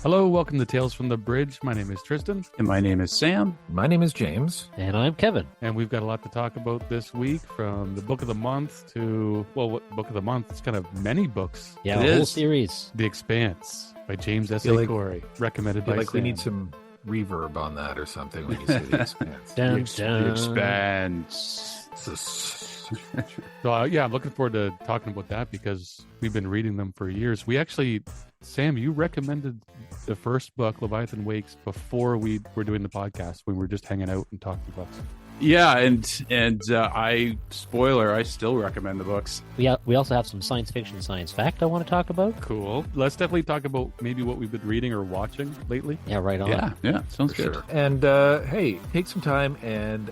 Hello, welcome to Tales from the Bridge. My name is Tristan. And my name is Sam. My name is James. And I'm Kevin. And we've got a lot to talk about this week, from the book of the month to, well, what book of the month? It's kind of many books. Yeah, It a whole is. series. The Expanse by James S. Feel A. like- Corey, recommended I feel by like Sam. we need some reverb on that or something when you say the Expanse. Dun, The dun. Expanse. So, yeah, I'm looking forward to talking about that because we've been reading them for years. We actually, Sam, you recommended the first book, Leviathan Wakes, before we were doing the podcast, when we were just hanging out and talking books. Yeah, and I still recommend the books. We also have some science fiction, science fact I want to talk about. Cool. Let's definitely talk about maybe what we've been reading or watching lately. Yeah, right on. Yeah, sounds For good. sure. And hey, take some time and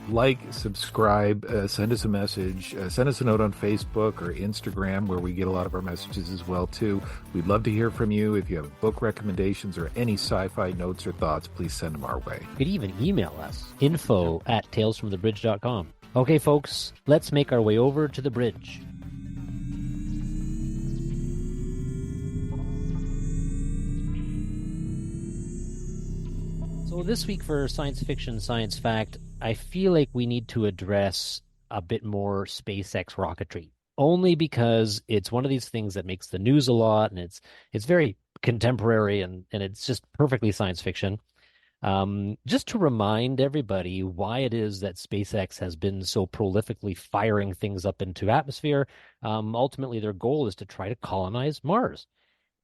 subscribe, send us a message, send us a note on Facebook or Instagram, where we get a lot of our messages as well too. We'd love to hear from you. If you have book recommendations or any sci-fi notes or thoughts, please send them our way. You could even email us, info@talesfromthebridge.com. Okay, folks, let's make our way over to the bridge. So this week for science fiction, science fact, I feel like we need to address a bit more SpaceX rocketry. Only because it's one of these things that makes the news a lot, and it's very contemporary, and it's just perfectly science fiction. Just to remind everybody why it is that SpaceX has been so prolifically firing things up into atmosphere. Ultimately, their goal is to try to colonize Mars.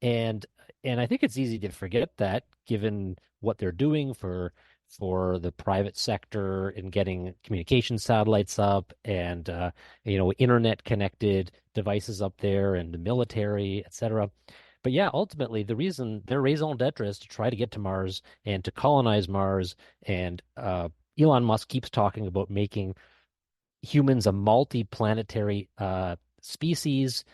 And I think it's easy to forget that, given what they're doing for the private sector in getting communication satellites up and internet connected devices up there, and the military, etc. But yeah, ultimately the reason their raison d'etre is to try to get to Mars and to colonize Mars. And Elon Musk keeps talking about making humans a multi-planetary species,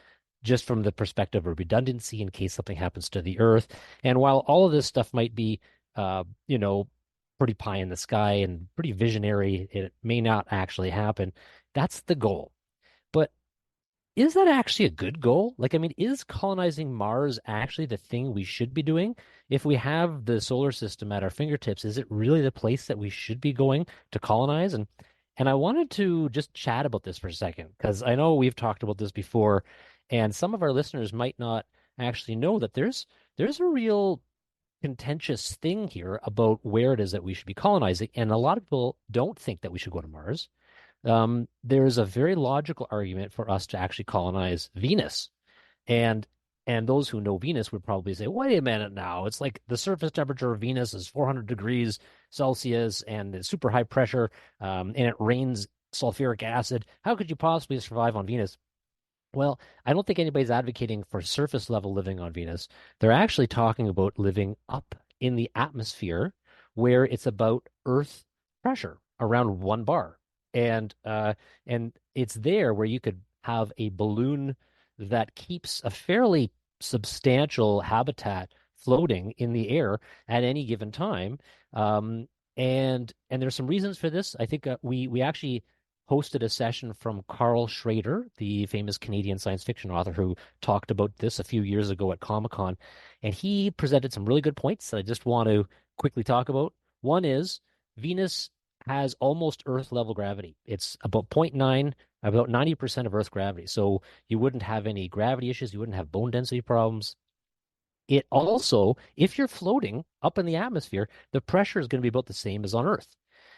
just from the perspective of redundancy in case something happens to the Earth. And while all of this stuff might be, pretty pie in the sky and pretty visionary, it may not actually happen. That's the goal. But is that actually a good goal? Like, I mean, is colonizing Mars actually the thing we should be doing? If we have the solar system at our fingertips, is it really the place that we should be going to colonize? And I wanted to just chat about this for a second, because I know we've talked about this before, and some of our listeners might not actually know that there's a real contentious thing here about where it is that we should be colonizing. And a lot of people don't think that we should go to Mars. There's a very logical argument for us to actually colonize Venus. And those who know Venus would probably say, wait a minute now, it's like the surface temperature of Venus is 400 degrees Celsius and it's super high pressure, and it rains sulfuric acid. How could you possibly survive on Venus? Well, I don't think anybody's advocating for surface level living on Venus. They're actually talking about living up in the atmosphere, where it's about Earth pressure around 1 bar. And it's there where you could have a balloon that keeps a fairly substantial habitat floating in the air at any given time. And there's some reasons for this. I think we actually hosted a session from Carl Schrader, the famous Canadian science fiction author, who talked about this a few years ago at Comic-Con. And he presented some really good points that I just want to quickly talk about. One is Venus has almost Earth level gravity. It's about 0.9, about 90% of Earth gravity. So you wouldn't have any gravity issues. You wouldn't have bone density problems. It also, if you're floating up in the atmosphere, the pressure is going to be about the same as on Earth.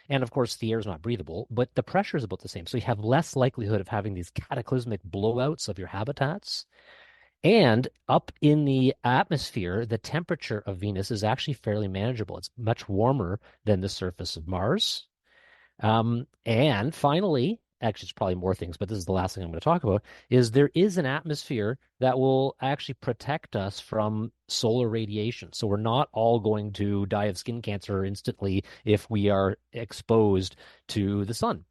And of course, the air is not breathable, but the pressure is about the same. So you have less likelihood of having these cataclysmic blowouts of your habitats. And up in the atmosphere, the temperature of Venus is actually fairly manageable. It's much warmer than the surface of Mars. And finally, actually, it's probably more things, but this is the last thing I'm going to talk about, is there is an atmosphere that will actually protect us from solar radiation. So we're not all going to die of skin cancer instantly if we are exposed to the sun.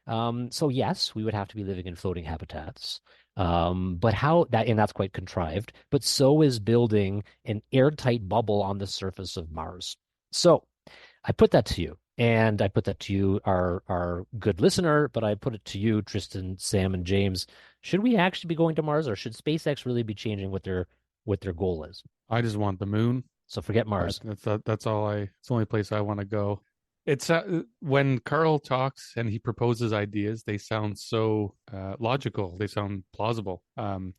So yes, we would have to be living in floating habitats. But how that, and that's quite contrived, but so is building an airtight bubble on the surface of Mars. So I put that to you. And I put that to you, our good listener, but I put it to you, Tristan, Sam, and James. Should we actually be going to Mars, or should SpaceX really be changing what their goal is? I just want the moon. So forget But Mars. that's all I. It's the only place I want to go. It's when Carl talks and he proposes ideas, they sound so logical. They sound plausible. And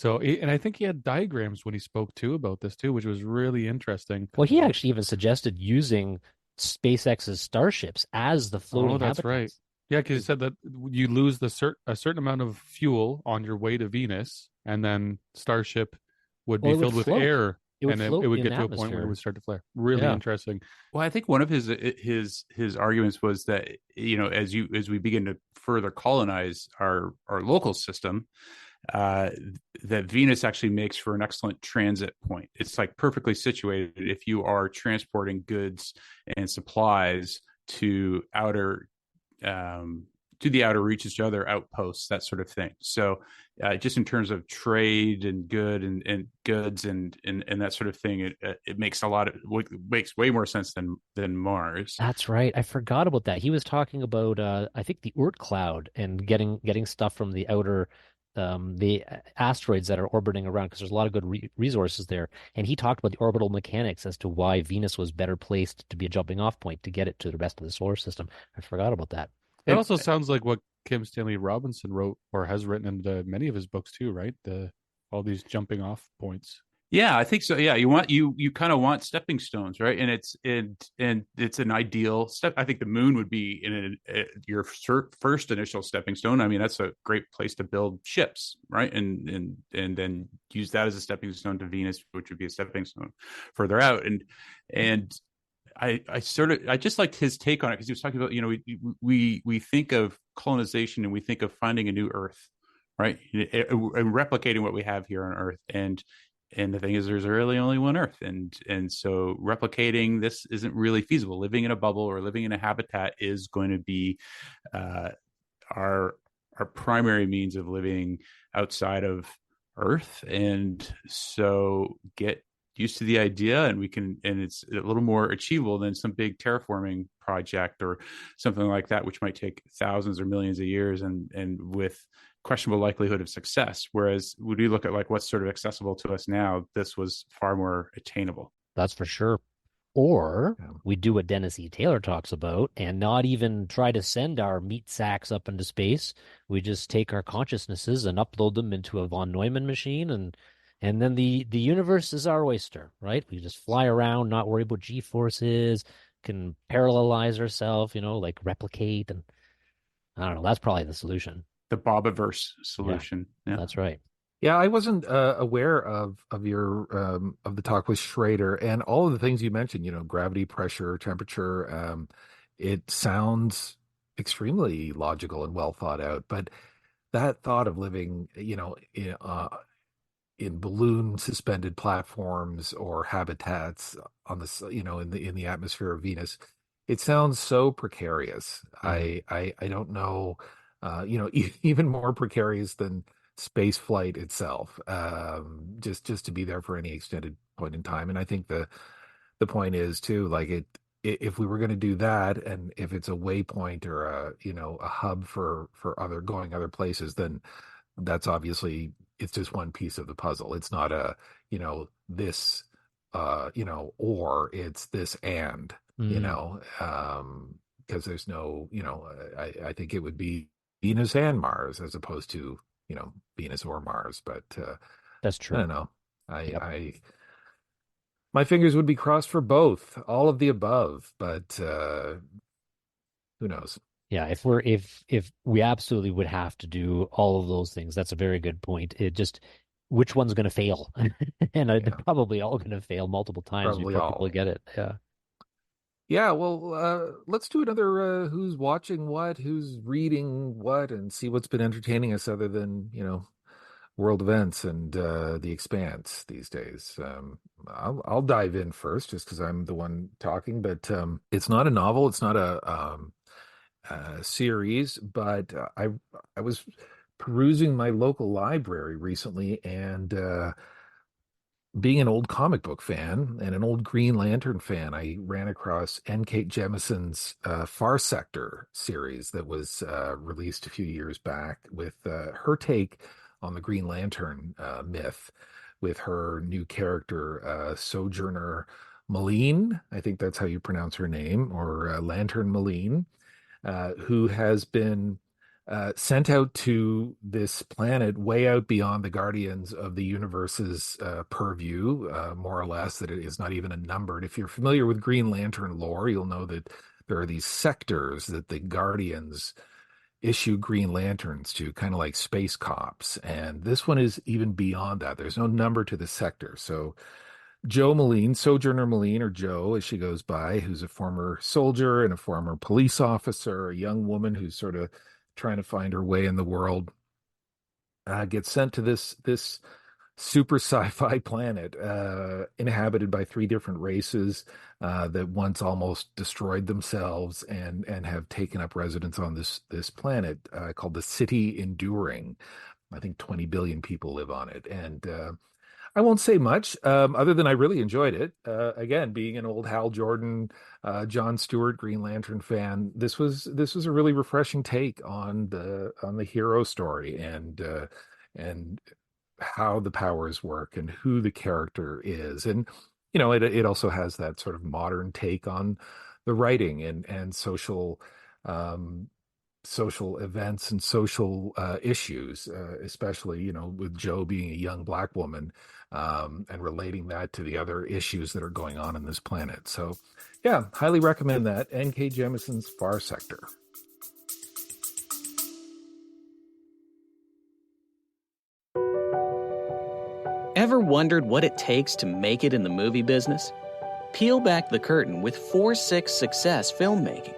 I think he had diagrams when he spoke too about this too, which was really interesting. Well, he actually even suggested using SpaceX's starships as the Oh, floating that's right. habitats. Yeah, because he said that you lose a certain amount of fuel on your way to Venus, and then Starship would Well, be it would filled with float. air, It would and it float would in get to a point where it atmosphere. would start to flare. Really Yeah, interesting. Well, I think one of his arguments was that, as we begin to further colonize our local system, uh, that Venus actually makes for an excellent transit point. It's like perfectly situated if you are transporting goods and supplies to um, the outer reaches, to other outposts, that sort of thing. So, just in terms of trade and goods and that sort of thing, it makes makes way more sense than Mars. that's right. I forgot about that. He was talking about I think the Oort cloud and getting stuff from the outer the asteroids that are orbiting around because there's a lot of good resources there. And he talked about the orbital mechanics as to why Venus was better placed to be a jumping off point to get it to the rest of the solar system. I forgot about that. That And also sounds like what Kim Stanley Robinson wrote or has written in many of his books too, right? All these jumping off points. Yeah, I think so. Yeah, you kind of want stepping stones, right? And it's an ideal step. I think the moon would be your first initial stepping stone. I mean, that's a great place to build ships, right? And then use that as a stepping stone to Venus, which would be a stepping stone further out. And I just liked his take on it because he was talking about, we think of colonization and we think of finding a new Earth, right? And replicating what we have here on Earth. And the thing is, there's really only one Earth, and so replicating this isn't really feasible. Living in a bubble or living in a habitat is going to be uh, our primary means of living outside of Earth, and so get used to the idea, and it's a little more achievable than some big terraforming project or something like that, which might take thousands or millions of years, and with questionable likelihood of success. Whereas when we look at like what's sort of accessible to us now, this was far more attainable. That's for sure. Or Yeah. we do what Dennis E. Taylor talks about and not even try to send our meat sacks up into space. We just take our consciousnesses and upload them into a von Neumann machine and then the universe is our oyster, right? We just fly around, not worry about G forces, can parallelize ourselves, like replicate and I don't know, that's probably the solution. The Bobiverse Yeah, solution. Yeah. that's right. Yeah, I wasn't aware of your of the talk with Schrader and all of the things you mentioned. Gravity, pressure, temperature. It sounds extremely logical and well thought out. But that thought of living, in balloon suspended platforms or habitats on in the atmosphere of Venus, it sounds so precarious. Mhm. I don't know, even more precarious than space flight itself. Just to be there for any extended point in time. And I think the point is too, like if we were going to do that, and if it's a waypoint or a hub for other places, then that's obviously it's just one piece of the puzzle. It's not this or it's this and Mm, because there's no I think it would be Venus and Mars as opposed to Venus or Mars. But that's I true. don't know. I Yep. I my fingers would be crossed for both, all of the above, but who knows? Yeah, if we absolutely would have to do all of those things, that's a very good point. It just which one's going to fail? And they're Yeah, probably all going to fail multiple times probably before people all. get it. Yeah. Yeah, well, let's do another who's watching what, who's reading what, and see what's been entertaining us other than, world events and the Expanse these days. I'll dive in first just because I'm the one talking, but it's not a novel, it's not a series, but I was perusing my local library recently and being an old comic book fan and an old Green Lantern fan, I ran across N. Kate Jemison's Far Sector series that was released a few years back with her take on the Green Lantern myth, with her new character, Sojourner Malene. I think that's how you pronounce her name, or Lantern Malene, who has been sent out to this planet way out beyond the Guardians of the Universe's purview, more or less, that it is not even a numbered. If you're familiar with Green Lantern lore, you'll know that there are these sectors that the Guardians issue Green Lanterns to, kind of like space cops. And this one is even beyond that. There's no number to the sector. So Joe Malene, Sojourner Malene, or Joe, as she goes by, who's a former soldier and a former police officer, a young woman who's sort of trying to find her way in the world, gets sent to this super sci-fi planet inhabited by three different races that once almost destroyed themselves and have taken up residence on this planet called the City Enduring. I think 20 billion people live on it, and I won't say much other than I really enjoyed it. Again, being an old Hal Jordan, John Stewart Green Lantern fan, this was a really refreshing take on the hero story and how the powers work and who the character is. And it also has that sort of modern take on the writing and um, social events and social issues, especially with Joe being a young Black woman, and relating that to the other issues that are going on in this planet. So, yeah, highly recommend that. N.K. Jemisin's Far Sector. Ever wondered what it takes to make it in the movie business? Peel back the curtain with 4-6 Success Filmmaking.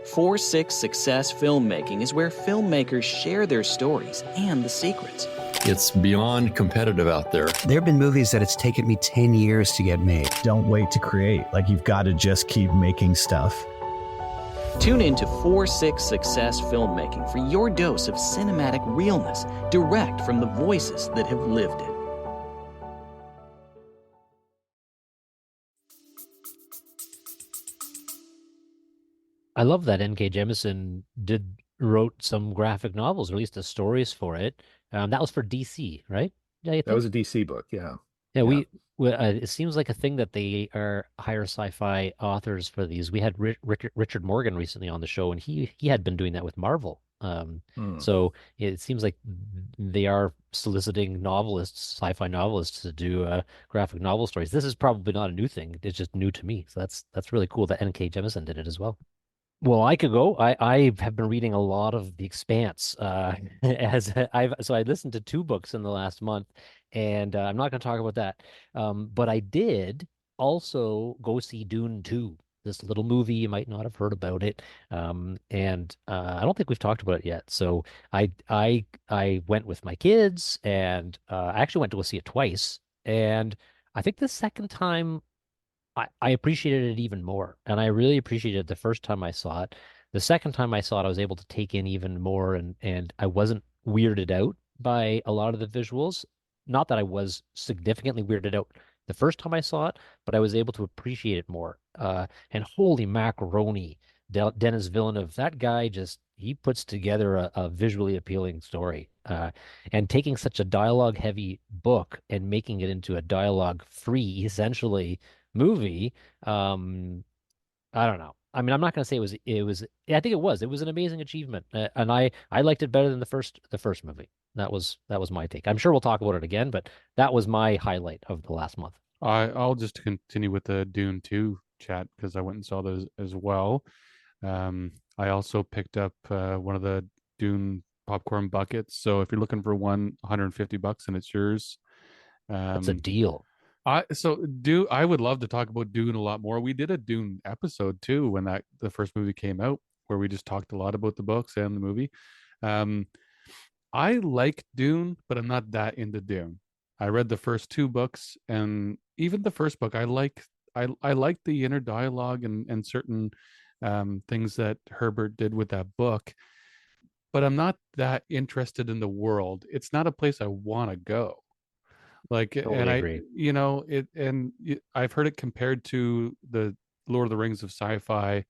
4-6 Success Filmmaking is where filmmakers share their stories and the secrets. It's beyond competitive out there. There have been movies that it's taken me 10 years to get made. Don't wait to create. Like, you've got to just keep making stuff. Tune in to 4-6 Success Filmmaking for your dose of cinematic realness, direct from the voices that have lived it. I love that N.K. Jemisin wrote some graphic novels, released the stories for it. That was for DC, right? Yeah, I That think. was a DC book, yeah. Yeah, it seems like a thing that they are hire sci-fi authors for these. We had Richard Morgan recently on the show, and he had been doing that with Marvel. So it seems like they are soliciting novelists, sci-fi novelists, to do graphic novel stories. This is probably not a new thing. It's just new to me. So that's really cool that N.K. Jemisin did it as well. Well, I could go. I have been reading a lot of The Expanse. I listened to two books in the last month, and I'm not going to talk about that. But I did also go see Dune 2, this little movie. You might not have heard about it. And I don't think we've talked about it yet. So I went with my kids, and I actually went to go see it twice. And I think the second time I appreciated it even more. And I really appreciated it the first time I saw it. The second time I saw it, I was able to take in even more, and I wasn't weirded out by a lot of the visuals. Not that I was significantly weirded out the first time I saw it, but I was able to appreciate it more. And holy macaroni, Denis Villeneuve, that guy just he puts together a visually appealing story. And taking such a dialogue heavy book and making it into a dialogue free, essentially movie. I don't know. I mean, I'm not going to say I think it was an amazing achievement. And I liked it better than the first movie. That was my take. I'm sure we'll talk about it again, but that was my highlight of the last month. I'll just continue with the Dune 2 chat because I went and saw those as well. I also picked up one of the Dune popcorn buckets. So if you're looking for one, $150 and it's yours. That's a deal. I would love to talk about Dune a lot more. We did a Dune episode too when the first movie came out, where we just talked a lot about the books and the movie. I like Dune, but I'm not that into Dune. I read the first two books, and even the first book, I like the inner dialogue and certain things that Herbert did with that book, but I'm not that interested in the world. It's not a place I want to go. Like, Totally and agree. I've heard it compared to the Lord of the Rings of sci-fi.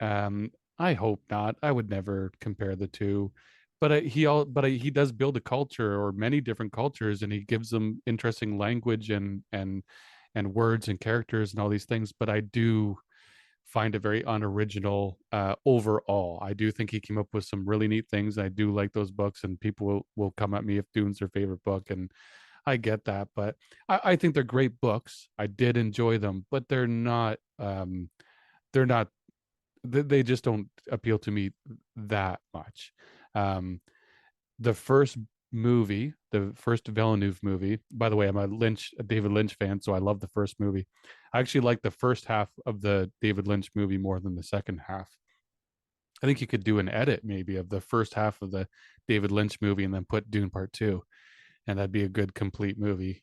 I hope not. I would never compare the two, he does build a culture, or many different cultures, and he gives them interesting language and words and characters and all these things. But I do find it very unoriginal overall. I do think he came up with some really neat things. I do like those books, and people will come at me if Dune's their favorite book, and I get that. But I think they're great books. I did enjoy them, but they're not they just don't appeal to me that much. Um, the first movie, the first Villeneuve movie, by the way, I'm a David Lynch fan, so I love the first movie. I actually like the first half of the David Lynch movie more than the second half. I think you could do an edit maybe of the first half of the David Lynch movie and then put Dune Part Two, and that'd be a good complete movie.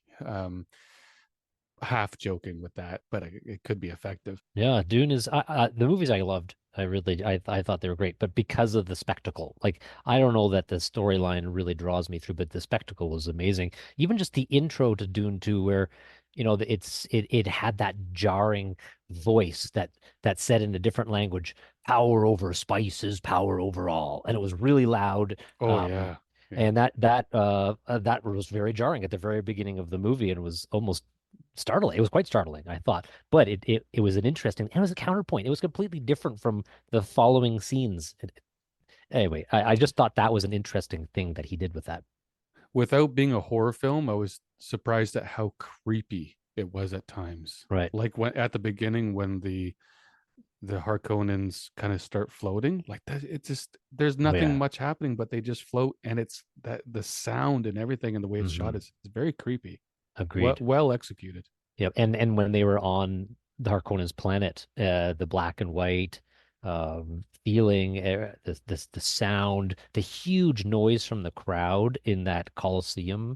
Half joking with that, but it could be effective. Yeah, Dune is the movies I loved. I thought they were great, but because of the spectacle, like I don't know that the storyline really draws me through, but the spectacle was amazing. Even just the intro to Dune 2, where it had that jarring voice that said in a different language, "Power over spices, power over all," and it was really loud. Oh yeah, yeah. And that was very jarring at the very beginning of the movie, and it was almost startling. It was quite startling, I thought. But it was an interesting, and it was a counterpoint. It was completely different from the following scenes. Anyway, I just thought that was an interesting thing that he did with that. Without being a horror film, I was surprised at how creepy it was at times. Right. Like when at the beginning when the Harkonnens kind of start floating, like that, it just there's nothing Yeah. much happening, but they just float, and it's that the sound and everything and the way it's shot Mhm. is very creepy. Agreed. Well executed. Yep. And when they were on the Harkonnens planet, the black and white feeling, the sound, the huge noise from the crowd in that Colosseum.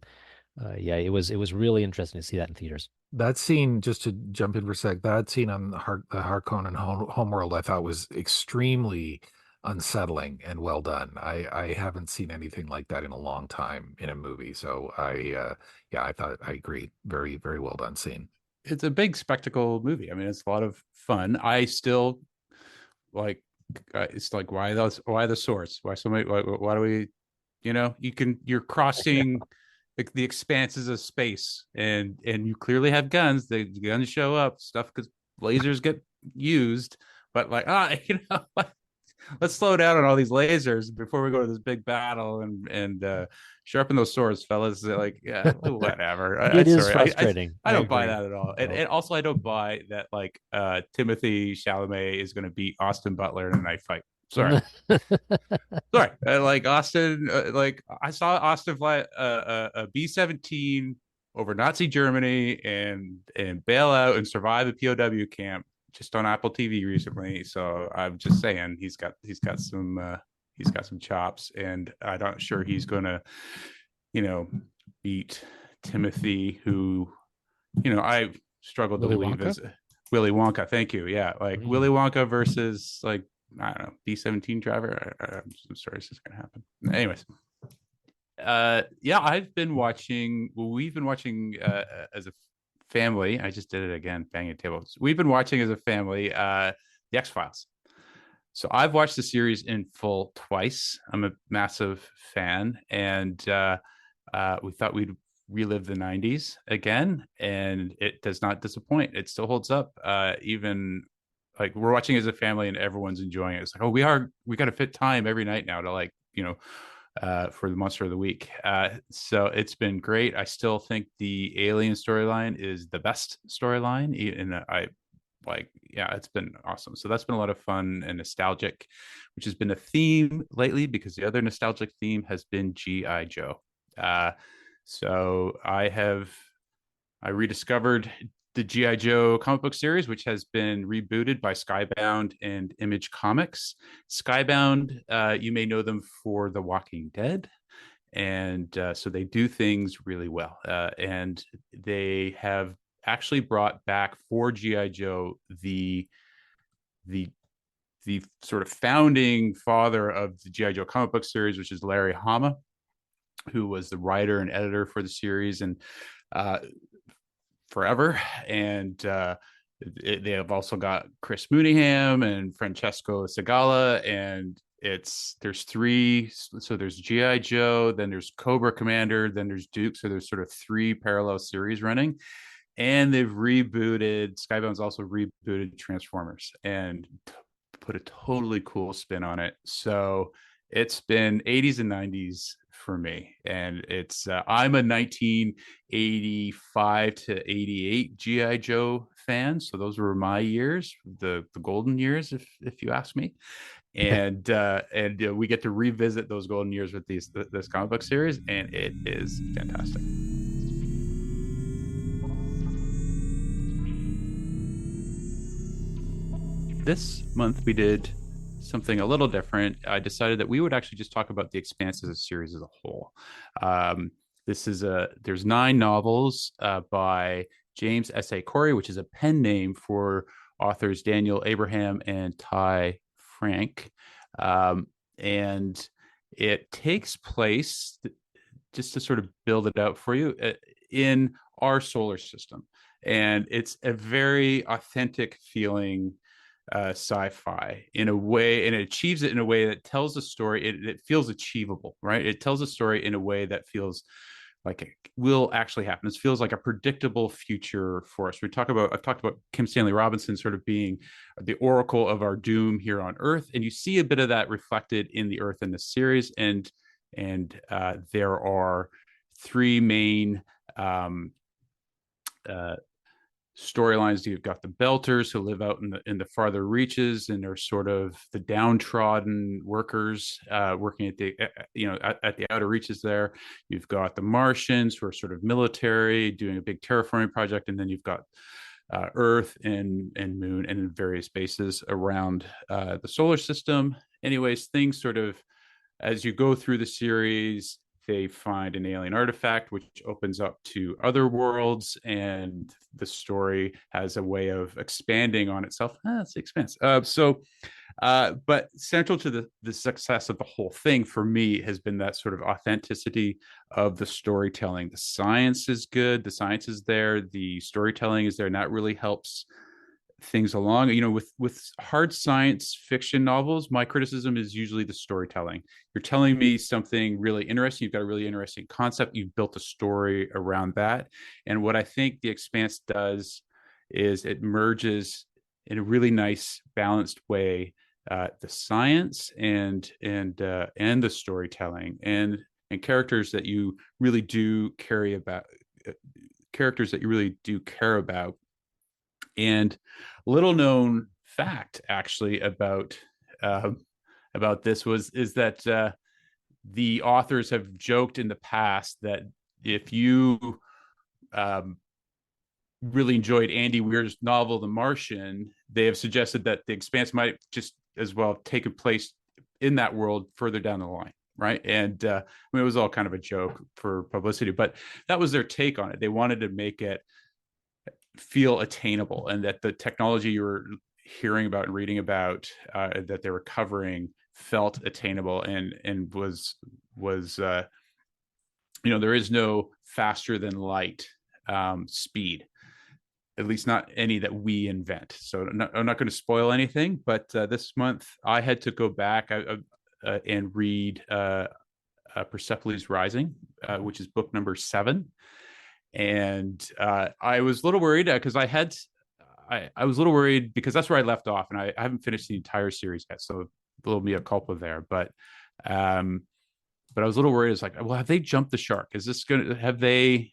Yeah, it was really interesting to see that in theaters. That scene, just to jump in for a sec, that scene on the Harkonnen homeworld, I thought was extremely unsettling and well done. I haven't seen anything like that in a long time in a movie. So yeah, I agree. Very, very well done scene. It's a big spectacle movie. I mean, it's a lot of fun. I still like. It's like why the swords? Why so many? Why do we? You're crossing the expanses of space, and you clearly have guns. The guns show up, stuff because lasers get used. But like, let's slow down on all these lasers before we go to this big battle and sharpen those swords, fellas. They're like, yeah, whatever. It is Sorry, frustrating. I don't buy agree. that at all. No. And also, I don't buy that like Timothy Chalamet is going to beat Austin Butler in a knife fight. Sorry. Sorry. Like Austin, like I saw Austin fly a B-17 over Nazi Germany and bail out and survive a POW camp just on Apple TV recently. So I'm just saying he's got some chops, and I'm not sure he's gonna, beat Timothy, who, I struggled to Willy believe Wonka? is Willy Wonka. Thank you. Yeah, like Willy Wonka versus like I don't know B-17 driver. I'm sorry, this is gonna happen. Anyways. Yeah, we've been watching as a family. I just did it again, banging tables. We've been watching as a family the X-Files. So I've watched the series in full twice. I'm a massive fan, and we thought we'd relive the 90s again, and it does not disappoint. It still holds up. Even like we're watching as a family and everyone's enjoying it. It's like, we got to fit time every night now to like, for the monster of the week. So it's been great. I still think the alien storyline is the best storyline. It's been awesome. So that's been a lot of fun and nostalgic, which has been a theme lately because the other nostalgic theme has been G.I. Joe. So I rediscovered the G.I. Joe comic book series, which has been rebooted by Skybound and Image Comics. Skybound, you may know them for The Walking Dead. And so they do things really well. And they have actually brought back for G.I. Joe the sort of founding father of the G.I. Joe comic book series, which is Larry Hama, who was the writer and editor for the series and forever. And they have also got Chris Mooneyham and Francesco Segala, and there's three. So there's GI Joe, then there's Cobra Commander, then there's Duke. So there's sort of three parallel series running, and they've rebooted. Skybound's also rebooted Transformers and put a totally cool spin on it. So it's been 80s and 90s for me, and it's I'm a 1985 to 88 GI Joe fan, so those were my years, the golden years, if you ask me. And we get to revisit those golden years with this comic book series, and it is fantastic. This month we did something a little different. I decided that we would actually just talk about the Expanse as a series as a whole. There's 9 novels by James S.A. Corey, which is a pen name for authors Daniel Abraham and Ty Frank. And it takes place, just to sort of build it out for you, in our solar system. And it's a very authentic feeling sci-fi in a way, and it achieves it in a way that tells a story. It feels achievable, right? It tells a story in a way that feels like it will actually happen. It feels like a predictable future for us. I've talked about Kim Stanley Robinson sort of being the oracle of our doom here on Earth, and you see a bit of that reflected in the Earth in this series. And there are 3 main storylines. You've got the Belters who live out in the farther reaches, and they're sort of the downtrodden workers working at the at the outer reaches there. You've got the Martians who are sort of military doing a big terraforming project, and then you've got Earth and Moon and various bases around the solar system. Anyways, things sort of, as you go through the series, they find an alien artifact which opens up to other worlds, and the story has a way of expanding on itself. That's the Expanse. But central to the success of the whole thing for me has been that sort of authenticity of the storytelling. The science is good. The science is there. The storytelling is there, and that really helps things along. With hard science fiction novels, my criticism is usually the storytelling. You're telling me something really interesting, you've got a really interesting concept, you've built a story around that. And what I think the Expanse does is it merges in a really nice balanced way the science and the storytelling and characters that you really do care about. And little known fact actually about this is that the authors have joked in the past that if you really enjoyed Andy Weir's novel The Martian, they have suggested that the Expanse might just as well take a place in that world further down the line, right? And it was all kind of a joke for publicity, but that was their take on it. They wanted to make it feel attainable, and that the technology you were hearing about and reading about that they were covering felt attainable and was there is no faster than light speed, at least not any that we invent. So I'm not going to spoil anything, but this month I had to go back and read Persepolis Rising, which is book number 7. And I was a little worried because I was a little worried because that's where I left off, and I haven't finished the entire series yet, so a little mea culpa there. But I was a little worried. It's like, well, have they jumped the shark? Is this going to have they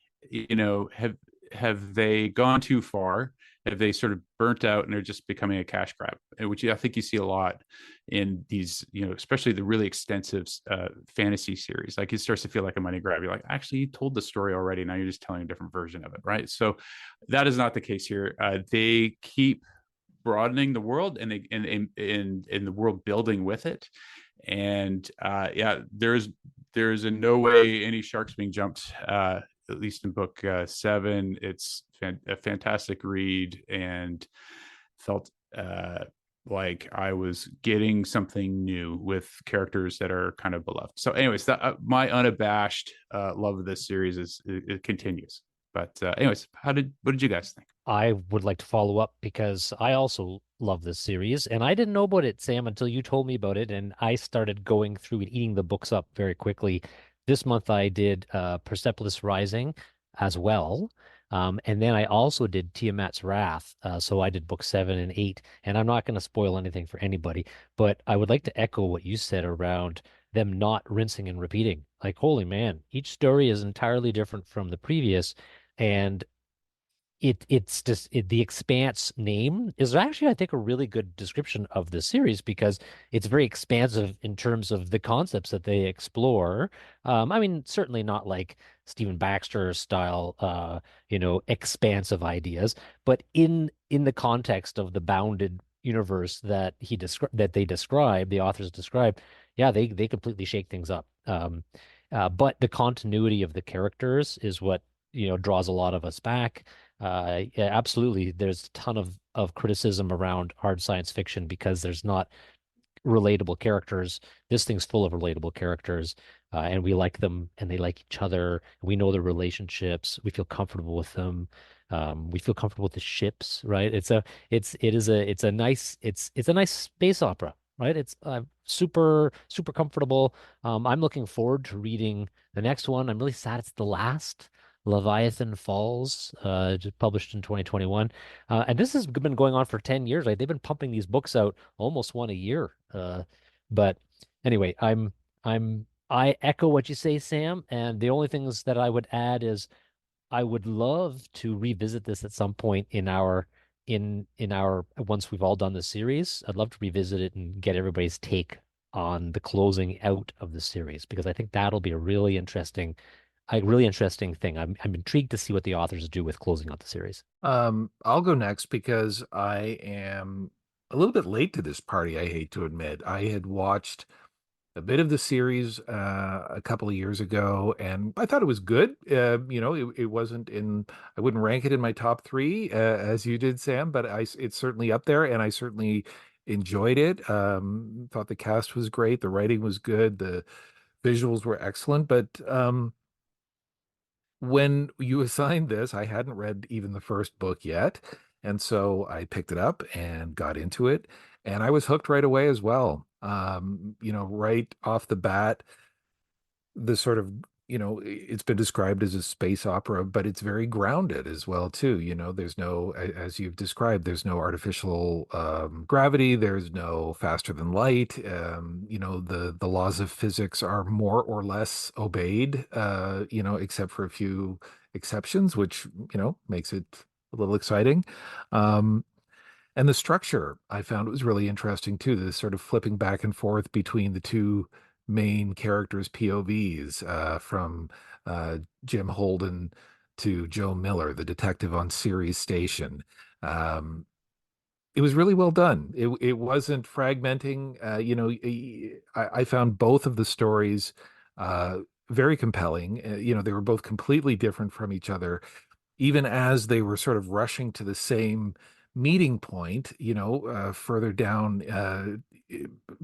have they gone too far? Have they sort of burnt out and they're just becoming a cash grab? Which I think you see a lot in these, especially the really extensive fantasy series. Like it starts to feel like a money grab. You're like, actually, you told the story already. Now you're just telling a different version of it, right? So that is not the case here. They keep broadening the world and the world building with it. And there's in no way any sharks being jumped. At least in book 7, it's a fantastic read, and felt like I was getting something new with characters that are kind of beloved. So anyways, my unabashed love of this series it continues. But anyways, what did you guys think? I would like to follow up because I also love this series, and I didn't know about it, Sam, until you told me about it, and I started going through and eating the books up very quickly. This month I did Persepolis Rising as well. And then I also did Tiamat's Wrath. So I did book 7 and 8, and I'm not going to spoil anything for anybody, but I would like to echo what you said around them not rinsing and repeating. Like, holy man, each story is entirely different from the previous. And it's just the Expanse name is actually, I think, a really good description of the series because it's very expansive in terms of the concepts that they explore. I mean, certainly not like Stephen Baxter style, expansive ideas, but in the context of the bounded universe that they describe, the authors describe, yeah, they completely shake things up. But the continuity of the characters is what draws a lot of us back. Yeah, absolutely. There's a ton of criticism around hard science fiction because there's not relatable characters. This thing's full of relatable characters, and we like them, and they like each other. We know their relationships. We feel comfortable with them. We feel comfortable with the ships, right? It's a nice space opera, right? It's super super comfortable. I'm looking forward to reading the next one. I'm really sad it's the last. Leviathan Falls, just published in 2021. And this has been going on for 10 years. Like they've been pumping these books out almost one a year. But anyway, I echo what you say, Sam. And the only things that I would add is I would love to revisit this at some point in our once we've all done the series. I'd love to revisit it and get everybody's take on the closing out of the series because I think that'll be a really interesting thing. I'm intrigued to see what the authors do with closing out the series. I'll go next because I am a little bit late to this party, I hate to admit. I had watched a bit of the series a couple of years ago, and I thought it was good. It wasn't I wouldn't rank it in my top three as you did, Sam, but it's certainly up there, and I certainly enjoyed it. Thought the cast was great, the writing was good, the visuals were excellent, but when you assigned this, I hadn't read even the first book yet. And so I picked it up and got into it. And I was hooked right away as well. Right off the bat, the sort of, it's been described as a space opera, but it's very grounded as well, too. There's no, as you've described, there's no artificial gravity. There's no faster than light. The laws of physics are more or less obeyed, except for a few exceptions, which, makes it a little exciting. And the structure I found was really interesting too. This sort of flipping back and forth between the two main characters' POVs, from Jim Holden to Joe Miller, the detective on Ceres Station. It was really well done. It wasn't fragmenting. I found both of the stories very compelling. They were both completely different from each other, even as they were sort of rushing to the same meeting point, further down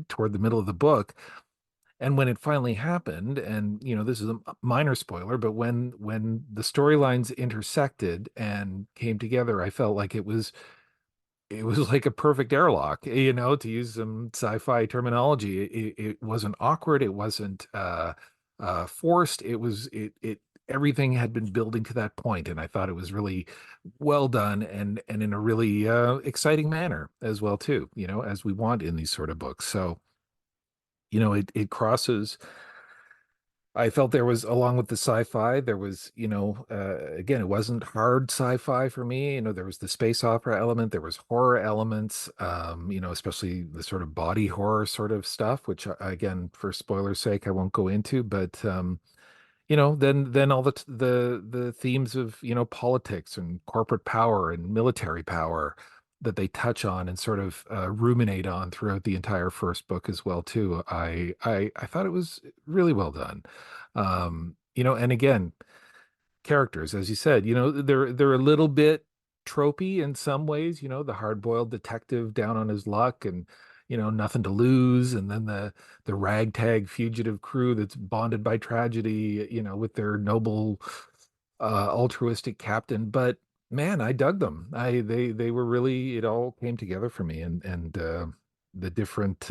toward the middle of the book. And when it finally happened, and this is a minor spoiler, but when the storylines intersected and came together, I felt like it was like a perfect airlock, to use some sci-fi terminology. It wasn't awkward, it wasn't forced. It everything had been building to that point, and I thought it was really well done and in a really exciting manner as well too, as we want in these sort of books. So, it crosses. I felt there was, along with the sci-fi, there was, again, it wasn't hard sci-fi for me. There was the space opera element, there was horror elements, especially the sort of body horror sort of stuff, which again, for spoilers' sake, I won't go into, but then all the themes of, politics and corporate power and military power that they touch on and sort of ruminate on throughout the entire first book as well too. I thought it was really well done. And again, characters, as you said, they're a little bit tropey in some ways, the hard-boiled detective down on his luck and nothing to lose, and then the ragtag fugitive crew that's bonded by tragedy, with their noble altruistic captain, but man, I dug them. They were really, it all came together for me, and the different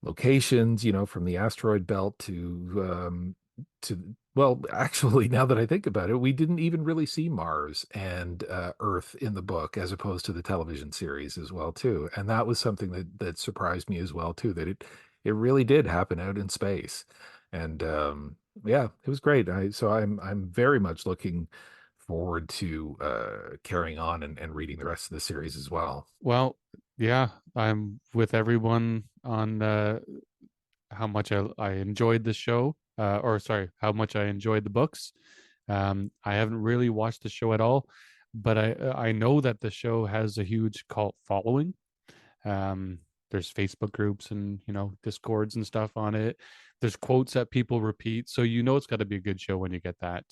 locations, from the asteroid belt to well, actually, now that I think about it, we didn't even really see Mars and Earth in the book, as opposed to the television series as well too. And that was something that surprised me as well too, that it really did happen out in space. And yeah, it was great. I'm very much looking forward to carrying on and reading the rest of the series as well. Well, yeah, I'm with everyone on how much I enjoyed the show, or sorry, how much I enjoyed the books. I haven't really watched the show at all, but I know that the show has a huge cult following. Um, there's Facebook groups and Discords and stuff on it. There's quotes that people repeat, so it's got to be a good show when you get that.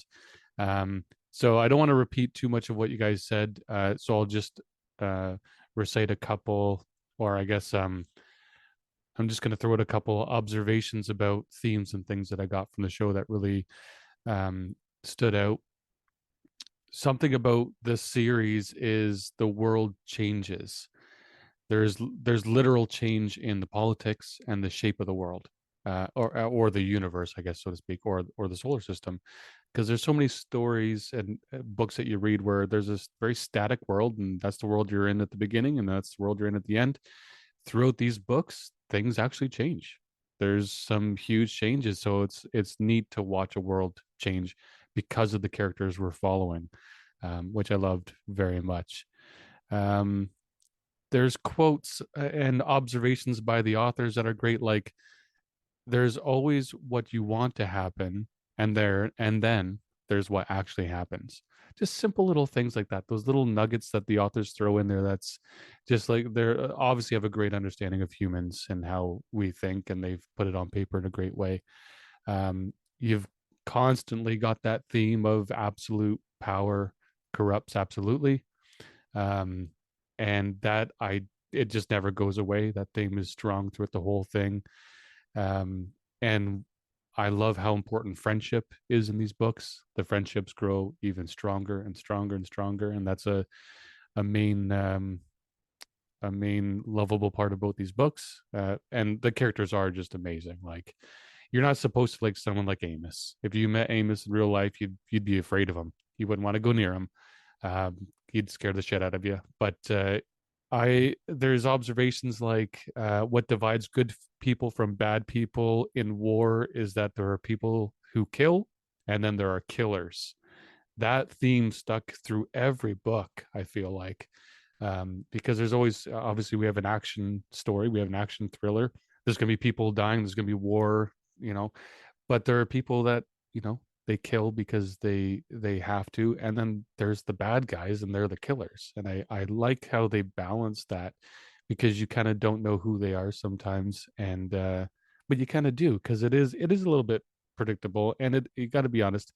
So I don't want to repeat too much of what you guys said. So I'll just recite a couple, or I guess I'm just going to throw out a couple observations about themes and things that I got from the show that really stood out. Something about this series is the world changes. There's literal change in the politics and the shape of the world, or the universe, I guess, so to speak, or the solar system, because there's so many stories and books that you read where there's this very static world, and that's the world you're in at the beginning, and that's the world you're in at the end. Throughout these books, things actually change. There's some huge changes, so it's neat to watch a world change because of the characters we're following, which I loved very much. There's quotes and observations by the authors that are great, like there's always what you want to happen, and then there's what actually happens. Just simple little things like that, those little nuggets that the authors throw in there, that's just like, they're obviously have a great understanding of humans and how we think, and they've put it on paper in a great way. You've constantly got that theme of absolute power corrupts absolutely, and it just never goes away. That theme is strong throughout the whole thing. And I love how important friendship is in these books. The friendships grow even stronger and stronger and stronger, and that's a main lovable part of both these books. And the characters are just amazing. Like, you're not supposed to like someone like Amos. If you met Amos in real life, you'd be afraid of him. You wouldn't want to go near him. He'd scare the shit out of you. But there's observations like what divides good people from bad people in war is that there are people who kill, and then there are killers. That theme stuck through every book, I feel like, because there's always, obviously, we have an action story, we have an action thriller. There's going to be people dying, there's going to be war, but there are people that they kill because they have to, and then there's the bad guys, and they're the killers. And I like how they balance that, because you kind of don't know who they are sometimes, and but you kind of do, because it is a little bit predictable, and you got to be honest,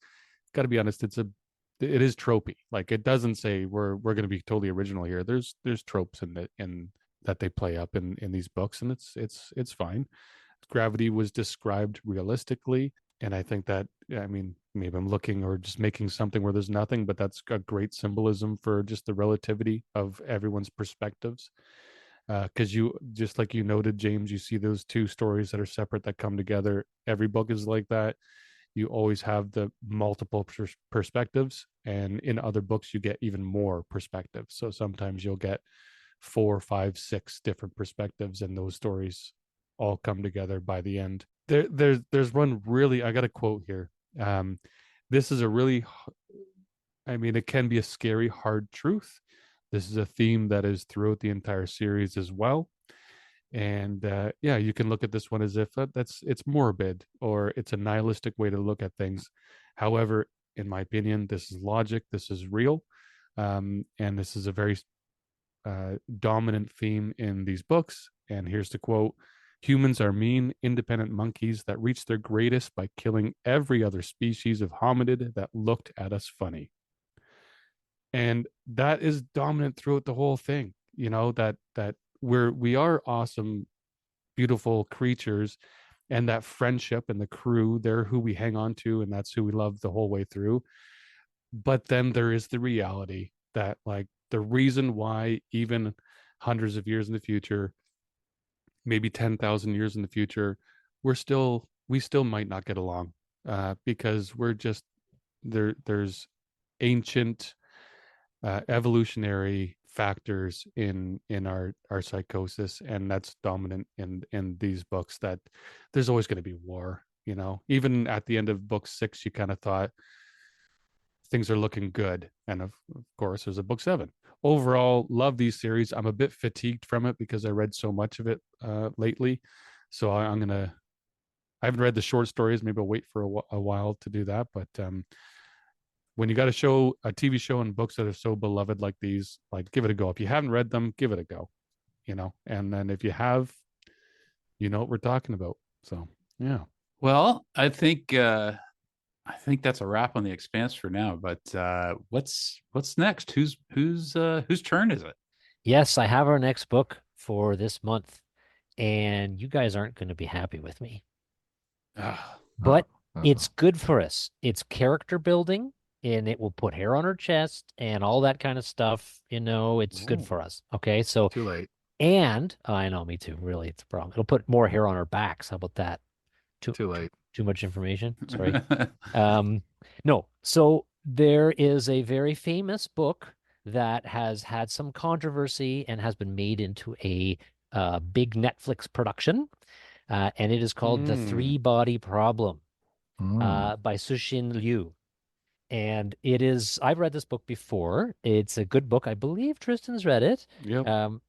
it is tropey. Like, it doesn't say we're going to be totally original here. There's tropes in that they play up in these books, and it's fine. Gravity was described realistically, and I think that, I mean, maybe I'm looking or just making something where there's nothing, but that's a great symbolism for just the relativity of everyone's perspectives. Because you, just like you noted, James, you see those two stories that are separate that come together. Every book is like that. You always have the multiple perspectives, and in other books you get even more perspectives. So sometimes you'll get 4, 5, 6 different perspectives, and those stories all come together by the end. There's one really, I got a quote here. This is a really, I mean, it can be a scary, hard truth. This is a theme that is throughout the entire series as well. And yeah, you can look at this one as if it's morbid, or it's a nihilistic way to look at things. However, in my opinion, this is logic, this is real, and this is a very dominant theme in these books. And here's the quote: "Humans are mean, independent monkeys that reach their greatest by killing every other species of hominid that looked at us funny." And that is dominant throughout the whole thing. That we are awesome, beautiful creatures, and that friendship and the crew, they're who we hang on to, and that's who we love the whole way through. But then there is the reality that, like, the reason why even hundreds of years in the future, maybe 10,000 years in the future, we still might not get along, because we're just there's ancient evolutionary factors in our psychosis, and that's dominant in these books, that there's always going to be war. Even at the end of book 6, you kind of thought things are looking good, and of course there's a book 7. Overall, love these series. I'm a bit fatigued from it because I read so much of it lately, so I haven't read the short stories. Maybe I'll wait for a while to do that. But when you got a TV show and books that are so beloved like these, like, give it a go. If you haven't read them, give it a go. And then if you have, you know what we're talking about. So yeah. Well, I think that's a wrap on the Expanse for now. But what's next? Whose turn is it? Yes, I have our next book for this month, and you guys aren't going to be happy with me. But it's good for us. It's character building, and it will put hair on her chest and all that kind of stuff. It's good for us. Okay, so Too late. And I know, me too. Really, it's a problem. It'll put more hair on our backs. How about that? Too late. Too much information. Sorry. No. So there is a very famous book that has had some controversy and has been made into a big Netflix production, and it is called The Three Body Problem by Sushin Liu. And I've read this book before. It's a good book. I believe Tristan's read it. Yep.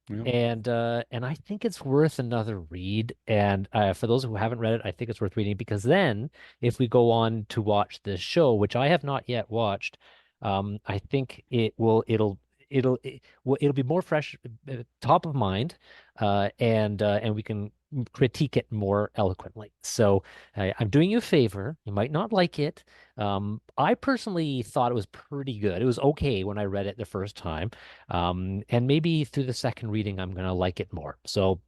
And I think it's worth another read. And for those who haven't read it, I think it's worth reading, because then if we go on to watch this show, which I have not yet watched, I think it'll be more fresh, top of mind, and we can critique it more eloquently. So I'm doing you a favor. You might not like it. I personally thought it was pretty good. It was okay when I read it the first time. And maybe through the second reading, I'm going to like it more. So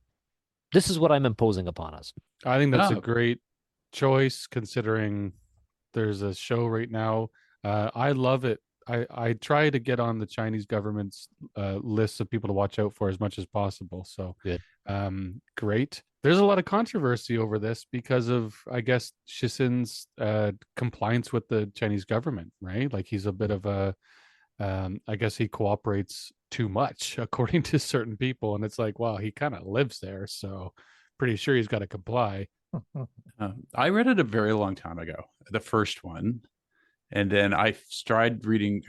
this is what I'm imposing upon us. I think that's a great choice, considering there's a show right now. I love it. I try to get on the Chinese government's list of people to watch out for as much as possible. So good. Great. There's a lot of controversy over this because of, I guess, Shisin's compliance with the Chinese government, right? Like, he's a bit of I guess he cooperates too much, according to certain people. And it's like, wow, he kind of lives there, so pretty sure he's got to comply. I read it a very long time ago, the first one. And then I tried starting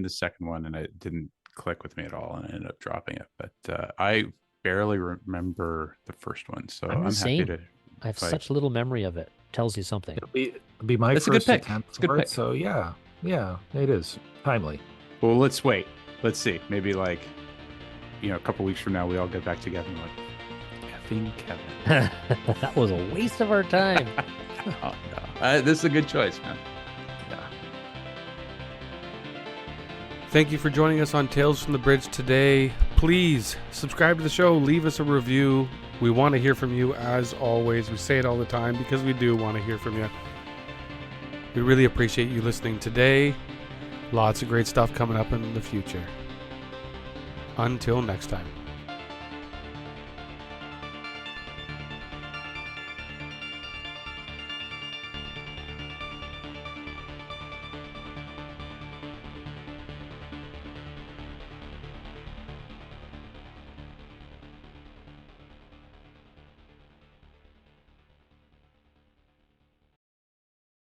the second one, and it didn't click with me at all, and I ended up dropping it. But I barely remember the first one, so I'm happy to. I have such little memory of it. Tells you something. It'll be my That's first a good pick. attempt It's a good for pick. it, so yeah, it is timely. Well, let's wait. Let's see. Maybe a couple weeks from now, we all get back together and effing Kevin. That was a waste of our time. Oh, no. This is a good choice, man. Thank you for joining us on Tales from the Bridge today. Please subscribe to the show, leave us a review. We want to hear from you, as always. We say it all the time because we do want to hear from you. We really appreciate you listening today. Lots of great stuff coming up in the future. Until next time.